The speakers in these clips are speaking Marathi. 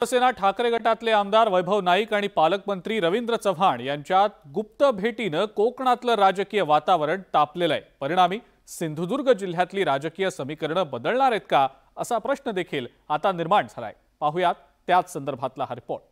शिवसेना ठाकरे गटातले आमदार वैभव नाईक आणि पालकमंत्री रवींद्र चव्हाण यांच्यात गुप्त भेटीनं कोकणातलं राजकीय वातावरण तापलेलं आहे। परिणामी सिंधुदुर्ग जिल्ह्यातली राजकीय समीकरणं बदलणार आहेत का असा प्रश्न देखील आता निर्माण झालाय। पाहूयात त्याच संदर्भातला हा रिपोर्ट।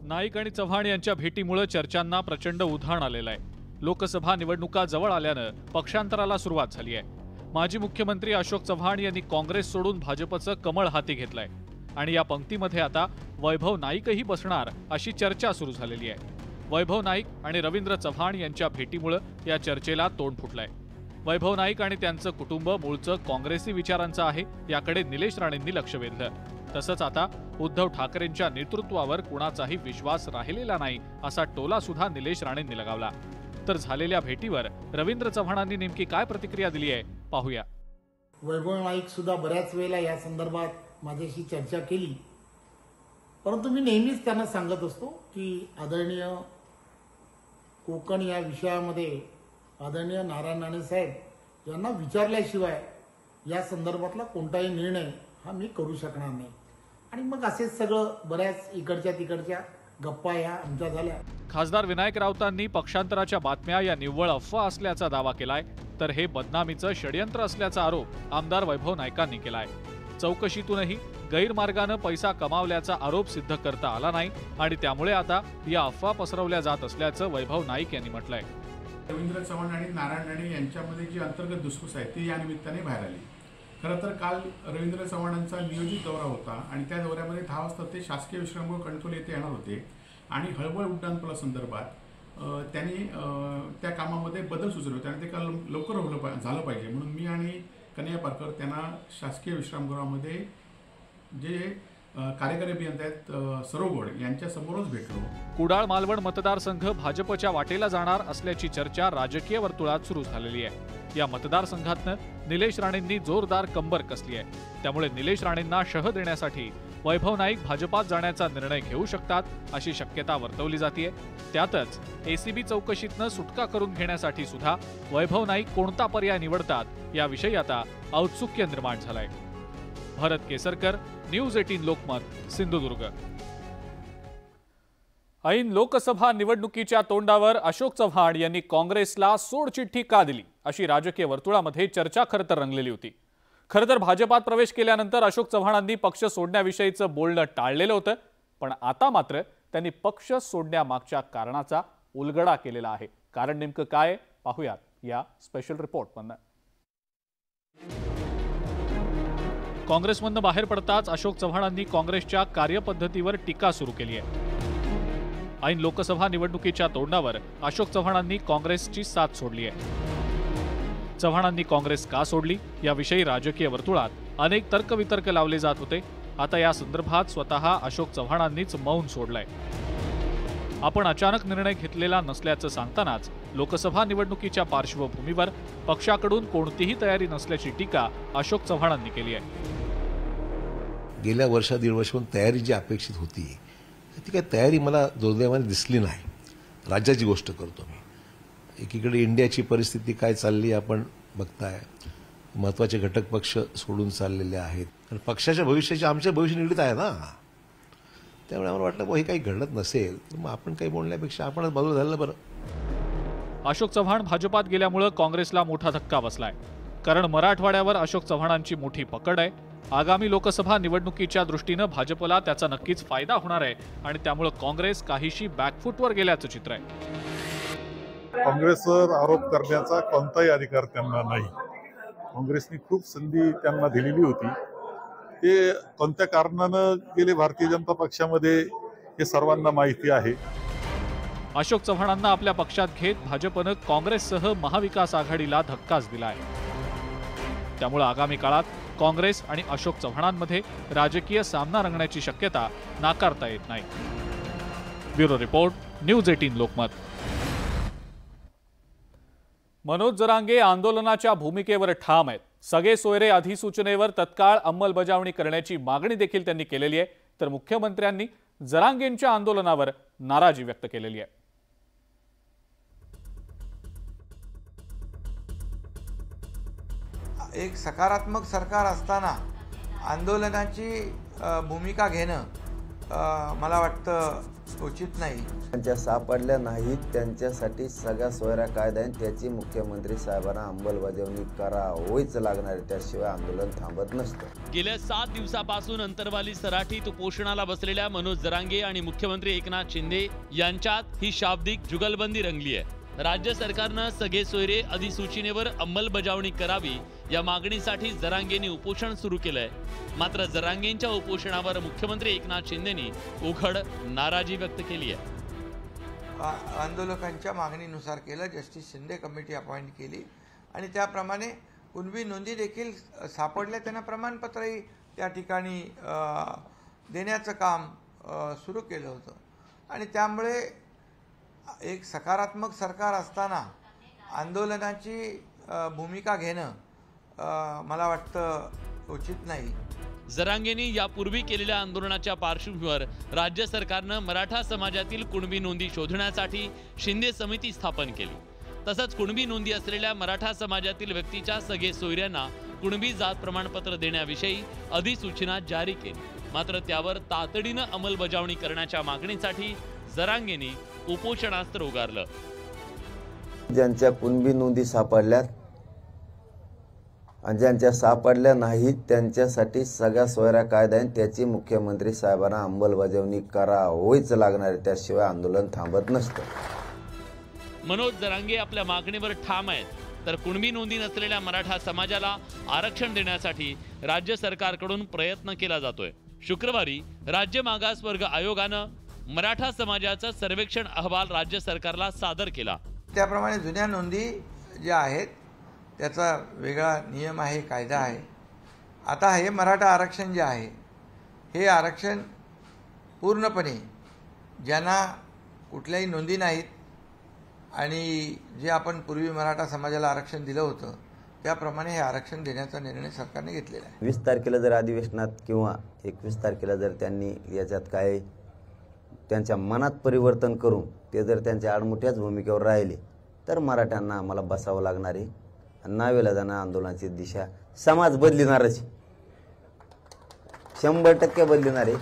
नाईक आणि चव्हाण यांच्या भेटीमुळे चर्चांना प्रचंड उधाण आलेलं आहे। लोकसभा निवडणुका जवळ आल्यानं पक्षांतराला सुरुवात झाली आहे। माजी मुख्यमंत्री अशोक चव्हाण यांनी काँग्रेस सोडून भाजपचं कमळ हाती घेतलंय आणि या पंक्तीमध्ये आता वैभव नाईकही बसणार अशी चर्चा सुरू झालेली आहे। वैभव नाईक आणि रवींद्र चव्हाण यांच्या भेटीमुळे या चर्चेला तोंड फुटलंय। वैभव नाईक आणि त्यांचं कुटुंब मूळचं काँग्रेसी विचारांचं आहे, याकडे निलेश राणेंनी लक्ष वेधलं। तसंच आता उद्धव ठाकरेंच्या नेतृत्वावर कुणाचाही विश्वास राहिलेला नाही असा टोला सुद्धा निलेश राणेंनी लगावला। तर झालेल्या भेटीवर रवींद्र चव्हाणांनी नेमकी काय प्रतिक्रिया दिली आहे पाहूया। वैभव नाईक सुद्धा बऱ्याच वेळेला या संदर्भात माझ्याशी चर्चा केली, परंतु मी नेहमीच त्यांना सांगत असतो की आदरणीय कोकण या विषयामध्ये आदरणीय नारायण राणे साहेब यांना विचारल्याशिवाय या संदर्भातला कोणताही निर्णय हा मी करू शकणार नाही। आणि मग असेच सगळं बऱ्याच इकडच्या तिकडच्या गप्पा या आमच्या झाल्या। खासदार विनायक राऊतांनी पक्षांतराच्या बातम्या या निव्वळ अफवा असल्याचा दावा केलाय, तर हे बदनामीचं षडयंत्र असल्याचा आरोप आमदार वैभव नाईकांनी केलाय। चौकशीतूनही गैरमार्गाने पैसा कमावल्याचा आरोप सिद्ध करता आला नाही आणि त्यामुळे आता या अफवा पसरवल्या जात असल्याचं वैभव नाईक यांनी म्हटलंय। रवींद्र चव्हाण आणि नारायण राणे यांच्यामध्ये जी अंतर्गत धुसफूस आहे ती या निमित्ताने बाहेर आली। खरं तर काल रवींद्र चव्हाणांचा नियोजित दौरा होता आणि त्या दौऱ्यामध्ये 10 वाजता ते शासकीय विश्रामगृह कणकवली येथे येणार होते आणि हळवळ उड्डाणपुला संदर्भात त्यांनी त्या कामामध्ये बदल सुचवले होते आणि ते काल लवकर झालं पाहिजे म्हणून मी आणि कन्हैया पारकर त्यांना शासकीय विश्रामगृहामध्ये जे कार्यकारी अभियंता आहेत सरोगोड यांच्या समोरच भेटलो। कुडाळ मालवण मतदारसंघ भाजपच्या वाटेला जाणार असल्याची चर्चा राजकीय वर्तुळात सुरू झालेली आहे। या मतदारसंघातनं निलेश राणेंनी जोरदार कंबर कसली आहे, त्यामुळे निलेश राणेंना शह देण्यासाठी वैभव नाईक भाजपात जाण्याचा निर्णय घेऊ शकतात अशी शक्यता वर्तवली जाते। त्यातच एसीबी चौकशीतनं सुटका करून घेण्यासाठी सुद्धा वैभव नाईक कोणता पर्याय निवडतात याविषयी आता औत्सुक्य निर्माण झालंय। भरत केसरकर, न्यूज 18 लोकमत, सिंधुदुर्ग। ऐन लोकसभा निवडणुकीच्या तोंडावर अशोक चव्हाण यांनी काँग्रेसला सोडचिठ्ठी का दिली अशी राजकीय वर्तुळामध्ये चर्चा खरं तर रंगलेली होती। खरं तर भाजपात प्रवेश केल्यानंतर अशोक चव्हाणांनी पक्ष सोडण्याविषयीचं बोलणं टाळलेलं होतं, पण आता मात्र त्यांनी पक्ष सोडण्यामागच्या कारणाचा उलगडा केलेला आहे। कारण नेमकं काय पाहूयात या स्पेशल रिपोर्टमधनं। काँग्रेसमधनं बाहेर पडताच अशोक चव्हाणांनी काँग्रेसच्या कार्यपद्धतीवर टीका सुरू केली आहे। ऐन लोकसभा निवडणुकीच्या तोंडावर अशोक चव्हाणांनी काँग्रेसची साथ सोडली आहे। चव्हाणांनी काँग्रेस का सोडली याविषयी राजकीय वर्तुळात अनेक तर्कवितर्क लावले जात होते। आता या संदर्भात स्वतः अशोक चव्हाणांनीच मौन सोडलंय। आपण अचानक निर्णय घेतलेला नसल्याचं सांगतानाच लोकसभा निवडणुकीच्या पार्श्वभूमीवर पक्षाकडून कोणतीही तयारी नसल्याची टीका अशोक चव्हाणांनी केली आहे। गेल्या वर्षा दीड वर्षाहून तयारी जी अपेक्षित होती ती काही तयारी मला दुर्दैवाने दिसली नाही। राज्याची गोष्ट करतो मी। एकीकडे इंडियाची परिस्थिती काय चालली आपण बघताय, महत्त्वाचे घटक पक्ष सोडून चाललेले आहेत आणि पक्षाच्या भविष्याचे आमचे भविष्य निगडीत आहे ना। त्यामुळे आम्हाला वाटलं हे काही घडत नसेल तर मग आपण काही बोलण्यापेक्षा आपणच बाजूला झालं बरं। अशोक चव्हाण भाजपात गेल्यामुळे काँग्रेसला मोठा धक्का बसलाय, कारण मराठवाड्यावर अशोक चव्हाणांची मोठी पकड आहे। आगामी लोकसभा निवडणुकीच्या दृष्टीनं भाजपला त्याचा नक्कीच फायदा होणार आहे आणि त्यामुळे काँग्रेस काहीशी बॅकफुटवर गेल्याचं चित्र आहे। काँग्रेसवर आरोप करण्याचा कोणताही अधिकार त्यांना नाही। काँग्रेसने खूप संधी त्यांना दिलेली होती, ते कोणत्या कारणानं गेले भारतीय जनता पक्षामध्ये हे सर्वांना माहिती आहे। अशोक चव्हाणांना आपल्या पक्षात घेत भाजपनं काँग्रेससह महाविकास आघाडीला धक्काच दिला आहे। त्यामुळे आगामी काळात काँग्रेस आणि अशोक चव्हाणांमध्ये राजकीय सामना रंगण्याची शक्यता नाकारता येत नाही। Bureau report, news 18 Lokmat. Manoj Jarange आंदोलनाच्या भूमिकेवर ठाम आहेत। सगळे सोयरे अधिसूचनेवर तत्काळ अंमलबजावणी करण्याची मागणी देखील त्यांनी केलेली आहे, तर मुख्यमंत्र्यांनी जरांगेंच्या आंदोलनावर नाराजी व्यक्त केलेली आहे। एक सकारात्मक सरकार असताना आंदोलनाची भूमिका घेणं मला वाटतं उचित नाही. त्यांच्या सापडल्या नाहीत त्यांच्यासाठी सगळ्या सोयऱ्या कायदा आहे, त्याची मुख्यमंत्री साहेबांना अंमलबजावणी करावीच लागणार आहे, त्याशिवाय आंदोलन थांबत नसतं. गेल्या 7 दिवसापासून अंतरवाली सराटीत उपोषणाला बसलेल्या मनोज जरांगे आणि मुख्यमंत्री एकनाथ शिंदे यांच्यात ही शाब्दिक जुगलबंदी रंगली आहे. राज्य सरकारनं सगळे सोयरे अधिसूचनेवर अंमलबजावणी करावी या मागणीसाठी जरांगेंनी उपोषण सुरू केलंय. मात्र जरांगेंच्या उपोषणावर मुख्यमंत्री एकनाथ शिंदेनी उघड नाराजी व्यक्त केली आहे. आंदोलकांच्या मागणीनुसार केलं. जस्टिस शिंदे कमिटी अपॉइंट केली आणि त्याप्रमाणे कुणबी नोंदी देखील सापडल्या, त्यांना प्रमाणपत्रही त्या ठिकाणी देण्याचं काम सुरू केलं होतं. आणि त्यामुळे एक सकारात्मक सरकार असताना आंदोलनाची भूमिका घेणं मला वाटतं उचित नाही. जरांगेंनी यापूर्वी केलेल्या आंदोलनाच्या पार्श्वभूमीवर राज्य सरकारनं मराठा समाजातील कुणबी नोंदी शोधण्यासाठी शिंदे समिती स्थापन केली. तसंच कुणबी नोंदी असलेल्या मराठा समाजातील व्यक्तीच्या सगळे सोयऱ्यांना कुणबी जात प्रमाणपत्र देण्याविषयी अधिसूचना जारी केली. मात्र त्यावर तातडीनं अंमलबजावणी करण्याच्या मागणीसाठी जरांगेंनी उपोषणास्त्र उगारलं. ज्यांच्या कुणबी नोंदी सापडल्यात आणि ज्यांच्या सापडल्या नाहीत त्यांच्यासाठी सगळ्या सोयऱ्या कायदा आहे, त्याची मुख्यमंत्री साहेबांना अंमलबजावणी करावीच लागणार आहे, त्याशिवाय आंदोलन थांबत नसतं. मनोज जरांगे आपल्या मागणीवर ठाम आहेत, तर कुणबी नोंदी नसलेल्या मराठा समाजाला आरक्षण देण्यासाठी राज्य सरकारकडून प्रयत्न केला जातोय. शुक्रवारी राज्य मागासवर्ग आयोगानं मराठा समाजाचा सर्वेक्षण अहवाल राज्य सरकारला सादर केला. त्याप्रमाणे जुन्या नोंदी ज्या आहेत त्याचा वेगळा नियम आहे, कायदा आहे. आता हे मराठा आरक्षण जे आहे हे आरक्षण पूर्णपणे ज्यांना कुठल्याही नोंदी नाहीत आणि जे आपण पूर्वी मराठा समाजाला आरक्षण दिलं होतं त्याप्रमाणे हे आरक्षण देण्याचा निर्णय सरकारने घेतलेला आहे. 20 तारखेला जर अधिवेशनात किंवा 21 तारखेला जर त्यांनी याच्यात काय त्यांच्या मनात परिवर्तन करून ते जर त्यांच्या आडमुठ्याच भूमिकेवर राहिले तर मराठ्यांना आम्हाला बसावं लागणार आहे. नावेला जाणं आंदोलनाची दिशा समाज बदलिणारच, 100% बदलिणार आहे.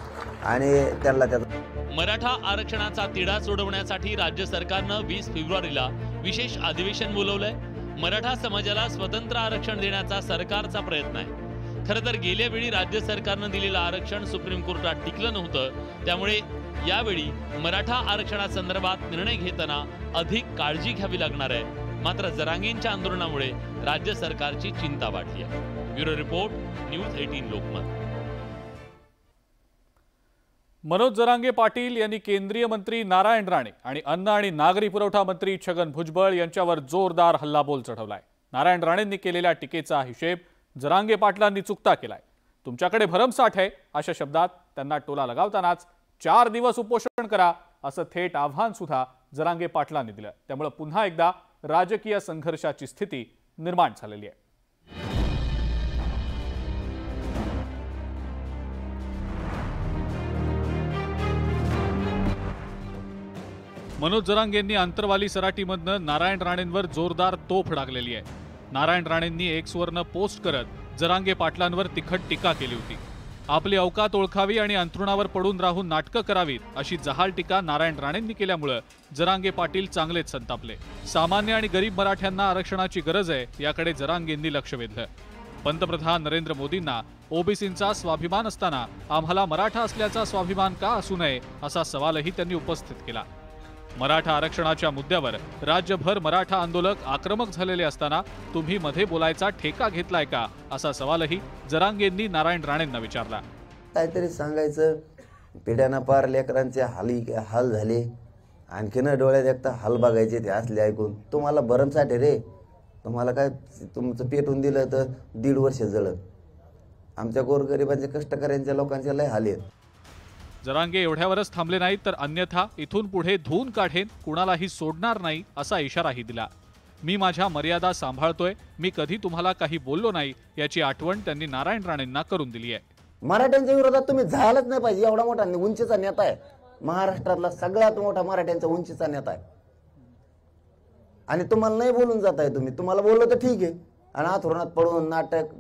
आणि त्याला त्याचा मराठा आरक्षणाचा तिढा सोडवण्यासाठी राज्य सरकारनं 20 फेब्रुवारीला विशेष अधिवेशन बोलवलंय. मराठा समाजाला स्वतंत्र आरक्षण देण्याचा सरकारचा प्रयत्न आहे. खरं तर गेल्या वेळी राज्य सरकारनं दिलेलं आरक्षण सुप्रीम कोर्टात टिकलं नव्हतं, त्यामुळे यावेळी मराठा आरक्षणासंदर्भात निर्णय घेताना अधिक काळजी घ्यावी लागणार आहे. मात्र जरांगेंच्या आंदोलनामुळे राज्य सरकारची चिंता वाढली आहे. Bureau report, news 18 Lokmat. Manoj Jarange Patil यांनी केंद्रीय मंत्री नारायण राणे आणि अन्न आणि नागरी पुरवठा मंत्री छगन भुजबळ यांच्यावर जोरदार हल्लाबोल चढवलाय. नारायण राणेंनी केलेल्या टीकेचा हिशेब जरांगे पाटलांनी चुकता केलाय. तुमच्याकडे भरमसाठ आहे अशा शब्दात त्यांना टोला लगावतानाच 4 दिवस उपोषण करा असं थेट आव्हान सुद्धा जरांगे पाटलांनी दिलं. त्यामुळे पुन्हा एकदा राजकीय संघर्षाची स्थिती निर्माण झालेली आहे. मनोज जरांगेंनी अंतरवाली सराटीमधनं नारायण राणेंवर जोरदार तोफ डागलेली आहे. नारायण राणेंनी एक्सवरनं पोस्ट करत जरांगे पाटलांवर तिखट टीका केली होती. आपली अवकात ओळखावी आणि अंथरुणावर पडून राहून नाटकं करावीत अशी जहाल टीका नारायण राणेंनी केल्यामुळे जरांगे पाटील चांगलेच संतापले. सामान्य आणि गरीब मराठ्यांना आरक्षणाची गरज आहे याकडे जरांगेंनी लक्ष वेधलं. पंतप्रधान नरेंद्र मोदींना ओबीसींचा स्वाभिमान असताना आम्हाला मराठा असल्याचा स्वाभिमान का असू नये असा सवालही त्यांनी उपस्थित केला. मराठा आरक्षणाच्या मुद्द्यावर राज्यभर मराठा आंदोलक आक्रमक झालेले असताना तुम्ही मध्ये बोलायचा ठेका घेतलाय का असा सवालही जरांगेंनी नारायण राणेंना विचारला. काहीतरी सांगायचं, पिढ्याना पार लेकरांचे हाल झाले, आणखीन डोळ्यात एकटा हाल बघायचे ते असले ऐकून. तुम्हाला भरमसाठ आहे रे, तुम्हाला काय तुमचं पेटून दिलं तर 1.5 वर्ष जळत. आमच्या गोरगरिबांचे कष्टकऱ्यांच्या लोकांचे लय हाल आहेत. जरांगे एवढ्यावरच थांबले नाहीत तर अन्यथा इथून पुढे धून काढेन, कुणालाही सोडणार नाही असा इशाराही दिला. मी माझ्या मर्यादा सांभाळतोय, मी कधी तुम्हाला काही बोललो नाही याची आठवण त्यांनी नारायण राणेंना करून दिली आहे. मराठ्यांच्या विरोधात तुम्ही झालंच नाही पाहिजे. एवढा मोठा उंचीचा नेता आहे, महाराष्ट्रातला सगळ्यात मोठा मराठ्यांचा उंचीचा नेता आहे आणि तुम्हाला नाही बोलून जाताय. तुम्हाला बोललो तर ठीक आहे आणि आथरुणात पडून नाटक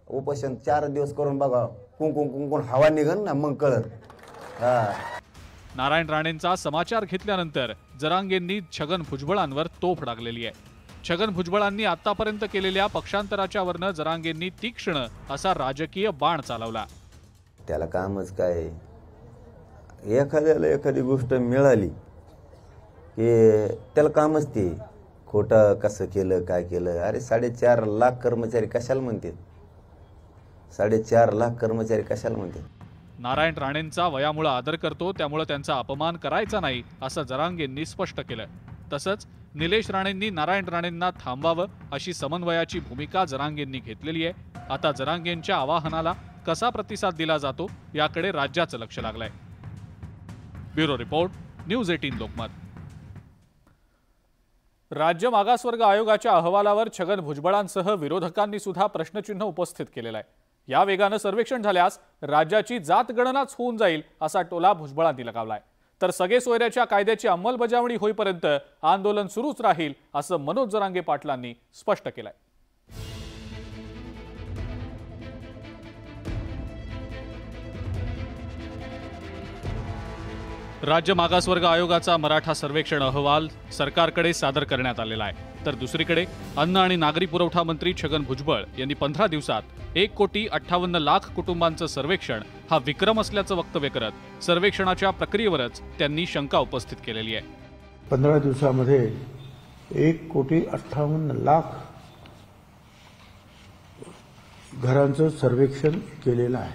उपोषण 4 दिवस करून बघा, कुंकुण कुंकुण हवा निघन ना, मग कळत. हा. नारायण राणेंचा समाचार घेतल्यानंतर जरांगेंनी छगन भुजबळांवर तोफ डागलेली आहे. छगन भुजबळांनी आतापर्यंत केलेल्या पक्षांतराच्या वरनं जरांगेंनी तीक्ष्ण असा राजकीय बाण चालवला. त्याला कामच काय, एखाद्याला एखादी गोष्ट मिळाली की त्याला कामच ते खोटं कसं केलं, काय केलं. अरे 4.5 लाख कर्मचारी कशाला म्हणतात, 4.5 लाख कर्मचारी कशाला म्हणतात. नारायण राणेंचा वयामुळे आदर करतो, त्यामुळे त्यांचा अपमान करायचा नाही असं जरांगेंनी स्पष्ट केलं. तसंच निलेश राणेंनी नारायण राणेंना थांबवावं अशी समन्वयाची भूमिका जरांगेंनी घेतलेली आहे. आता जरांगेंच्या आवाहनाला कसा प्रतिसाद दिला जातो याकडे राज्याचं लक्ष लागलंय. Bureau report, news 18 Lokmat. राज्य मागासवर्ग आयोगाच्या अहवालावर छगन भुजबळांसह विरोधकांनी सुद्धा प्रश्नचिन्ह उपस्थित केलेला आहे. या वेगानं सर्वेक्षण झाल्यास राज्याची जात गणनाच होऊन जाईल असा टोला भुजबळांनी लगावलाय. तर सगळे सोयऱ्याच्या कायद्याची अंमलबजावणी होईपर्यंत आंदोलन सुरूच राहील असं मनोज जरांगे पाटलांनी स्पष्ट केलंय. राज्य मागासवर्ग आयोगाचा मराठा सर्वेक्षण अहवाल सरकारकडे सादर करण्यात आलेला आहे. तर दुसरीकडे अन्न आणि नागरी पुरवठा मंत्री छगन भुजबळ यांनी 15 दिवसात 1,58,00,000 कुटुंबांचं सर्वेक्षण हा विक्रम असल्याचं वक्तव्य करत सर्वेक्षणाच्या प्रक्रियेवरच त्यांनी शंका उपस्थित केलेली आहे. 15 दिवसामध्ये 1,58,00,000 घरांचं सर्वेक्षण केलेलं आहे.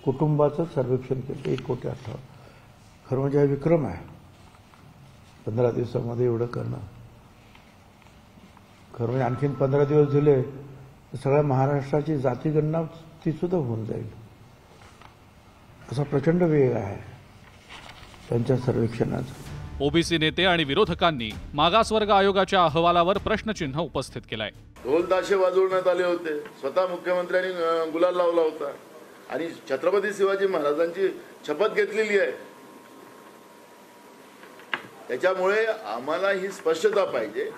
कुटुंबाचं सर्वेक्षण केलं 1,58,00,000. खरं म्हणजे हा विक्रम आहे 15 दिवसामध्ये एवढं करणं. खरं म्हणजे आणखीन 15 दिवस दिले तर सगळ्या महाराष्ट्राची जाती गणना ती सुद्धा होऊन जाईल. असा प्रचंड वेग आहे त्यांच्या सर्वेक्षणाचा. ओबीसी नेते आणि विरोधकांनी मागासवर्ग आयोगाच्या अहवालावर प्रश्नचिन्ह उपस्थित केलंय. ढोल ताशे वाजवण्यात आले होते, स्वतः मुख्यमंत्र्यांनी गुलाल लावला होता आणि छत्रपती शिवाजी महाराजांची शपथ घेतलेली आहे. त्याच्यामुळे आम्हाला ही स्पष्टता पाहिजे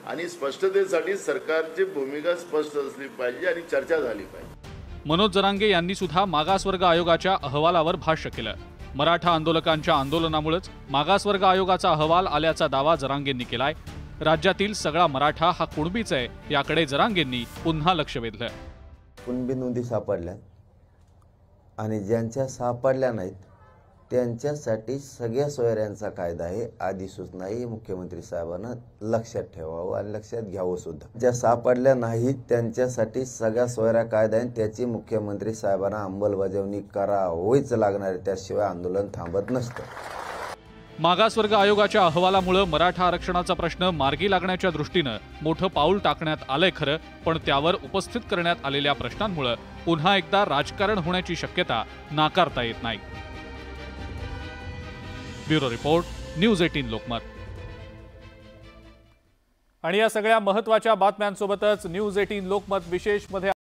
आणि स्पष्टतेसाठी सरकारची भूमिका स्पष्ट असली पाहिजे आणि चर्चा झाली पाहिजे. मनोज जरांगे यांनी सुद्धा मागासवर्ग आयोगाच्या अहवालावर भाष्य केलं. मराठा आंदोलकांच्या आंदोलनामुळेच मागासवर्ग आयोगाचा अहवाल आल्याचा दावा जरांगेंनी केलाय. राज्यातील सगळा मराठा हा कुणबीच आहे याकडे जरांगेंनी पुन्हा लक्ष वेधलं. कुणबी नोंदी सापडल्या आणि ज्यांच्या सापडल्या नाहीत त्यांच्यासाठी सगळ्या सोयऱ्यांचा कायदा आहे. आधी सूचना ही मुख्यमंत्री साहेबांना लक्षात ठेवावं आणि लक्षात घ्यावं सुद्धा. ज्या सापडल्या नाहीत त्यांच्यासाठी सगळ्या सोयऱ्या कायदा आहे, त्याची मुख्यमंत्री साहेबांना अंमलबजावणी करावीच लागणार आहे. त्याशिवाय आंदोलन थांबत नसतं. मागासवर्ग आयोगाच्या अहवालामुळे मराठा आरक्षणाचा प्रश्न मार्गी लागण्याच्या दृष्टीनं मोठं पाऊल टाकण्यात आलंय खरं, पण त्यावर उपस्थित करण्यात आलेल्या प्रश्नांमुळे पुन्हा एकदा राजकारण होण्याची शक्यता नाकारता येत नाही. Bureau report, news 18 Lokmat. आणि या सगळ्या महत्त्वाच्या बातम्यांसोबतच न्यूज 18 लोकमत विशेष मध्ये